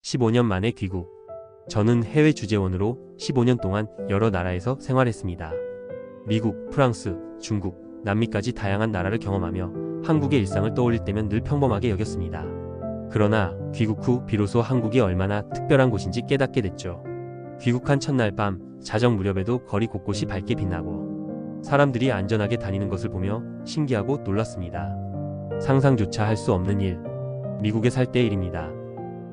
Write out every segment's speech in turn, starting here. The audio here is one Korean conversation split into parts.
15년 만에 귀국. 저는 해외 주재원으로 15년 동안 여러 나라에서 생활했습니다. 미국, 프랑스, 중국, 남미까지 다양한 나라를 경험하며 한국의 일상을 떠올릴 때면 늘 평범하게 여겼습니다. 그러나 귀국 후 비로소 한국이 얼마나 특별한 곳인지 깨닫게 됐죠. 귀국한 첫날 밤, 자정 무렵에도 거리 곳곳이 밝게 빛나고 사람들이 안전하게 다니는 것을 보며 신기하고 놀랐습니다. 상상조차 할 수 없는 일. 미국에 살 때의 일입니다.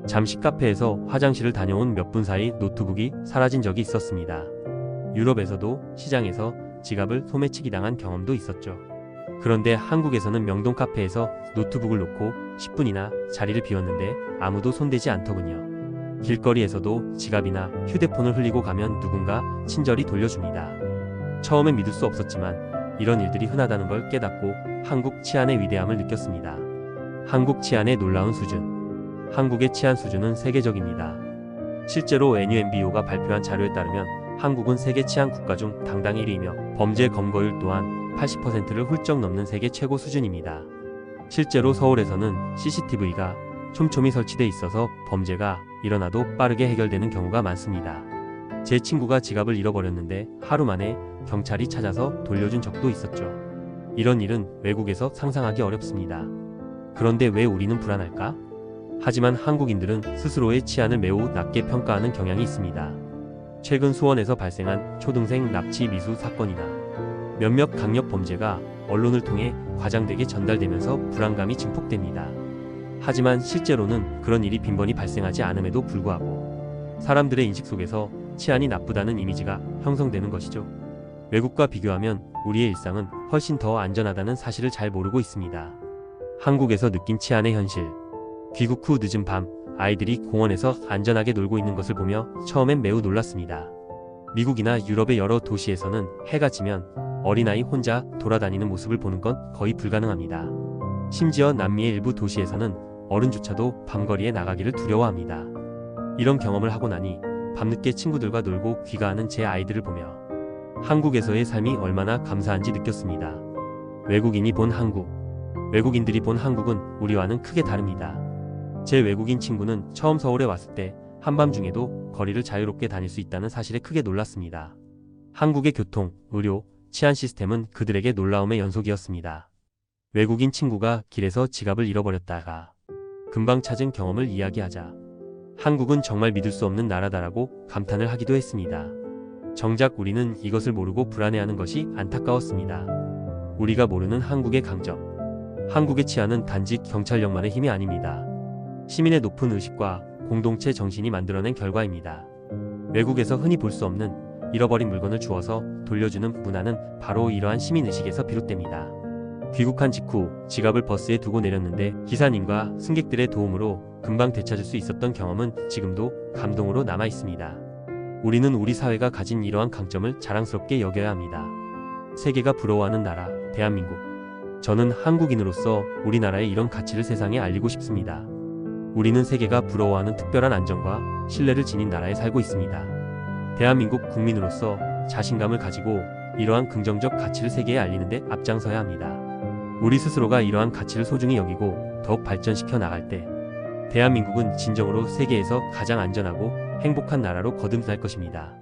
잠시 카페에서 화장실을 다녀온 몇 분 사이 노트북이 사라진 적이 있었습니다. 유럽에서도 시장에서 지갑을 소매치기 당한 경험도 있었죠. 그런데 한국에서는 명동 카페에서 노트북을 놓고 10분이나 자리를 비웠는데 아무도 손대지 않더군요. 길거리에서도 지갑이나 휴대폰을 흘리고 가면 누군가 친절히 돌려줍니다. 처음엔 믿을 수 없었지만 이런 일들이 흔하다는 걸 깨닫고 한국 치안의 위대함을 느꼈습니다. 한국 치안의 놀라운 수준. 한국의 치안 수준은 세계적입니다. 실제로 NUMBO가 발표한 자료에 따르면 한국은 세계 치안 국가 중 당당 1위이며 범죄 검거율 또한 80%를 훌쩍 넘는 세계 최고 수준입니다. 실제로 서울에서는 CCTV가 촘촘히 설치돼 있어서 범죄가 일어나도 빠르게 해결되는 경우가 많습니다. 제 친구가 지갑을 잃어버렸는데 하루 만에 경찰이 찾아서 돌려준 적도 있었죠. 이런 일은 외국에서 상상하기 어렵습니다. 그런데 왜 우리는 불안할까? 하지만 한국인들은 스스로의 치안을 매우 낮게 평가하는 경향이 있습니다. 최근 수원에서 발생한 초등생 납치 미수 사건이나 몇몇 강력 범죄가 언론을 통해 과장되게 전달되면서 불안감이 증폭됩니다. 하지만 실제로는 그런 일이 빈번히 발생하지 않음에도 불구하고 사람들의 인식 속에서 치안이 나쁘다는 이미지가 형성되는 것이죠. 외국과 비교하면 우리의 일상은 훨씬 더 안전하다는 사실을 잘 모르고 있습니다. 한국에서 느낀 치안의 현실. 귀국 후 늦은 밤, 아이들이 공원에서 안전하게 놀고 있는 것을 보며 처음엔 매우 놀랐습니다. 미국이나 유럽의 여러 도시에서는 해가 지면 어린아이 혼자 돌아다니는 모습을 보는 건 거의 불가능합니다. 심지어 남미의 일부 도시에서는 어른조차도 밤거리에 나가기를 두려워합니다. 이런 경험을 하고 나니 밤늦게 친구들과 놀고 귀가하는 제 아이들을 보며 한국에서의 삶이 얼마나 감사한지 느꼈습니다. 외국인이 본 한국. 외국인들이 본 한국은 우리와는 크게 다릅니다. 제 외국인 친구는 처음 서울에 왔을 때 한밤중에도 거리를 자유롭게 다닐 수 있다는 사실에 크게 놀랐습니다. 한국의 교통, 의료, 치안 시스템은 그들에게 놀라움의 연속이었습니다. 외국인 친구가 길에서 지갑을 잃어버렸다가 금방 찾은 경험을 이야기하자 한국은 정말 믿을 수 없는 나라다라고 감탄을 하기도 했습니다. 정작 우리는 이것을 모르고 불안해하는 것이 안타까웠습니다. 우리가 모르는 한국의 강점. 한국의 치안은 단지 경찰력만의 힘이 아닙니다. 시민의 높은 의식과 공동체 정신이 만들어낸 결과입니다. 외국에서 흔히 볼 수 없는 잃어버린 물건을 주워서 돌려주는 문화는 바로 이러한 시민의식에서 비롯됩니다. 귀국한 직후 지갑을 버스에 두고 내렸는데 기사님과 승객들의 도움으로 금방 되찾을 수 있었던 경험은 지금도 감동으로 남아 있습니다. 우리는 우리 사회가 가진 이러한 강점을 자랑스럽게 여겨야 합니다. 세계가 부러워하는 나라, 대한민국. 저는 한국인으로서 우리나라의 이런 가치를 세상에 알리고 싶습니다. 우리는 세계가 부러워하는 특별한 안정과 신뢰를 지닌 나라에 살고 있습니다. 대한민국 국민으로서 자신감을 가지고 이러한 긍정적 가치를 세계에 알리는 데 앞장서야 합니다. 우리 스스로가 이러한 가치를 소중히 여기고 더욱 발전시켜 나갈 때 대한민국은 진정으로 세계에서 가장 안전하고 행복한 나라로 거듭날 것입니다.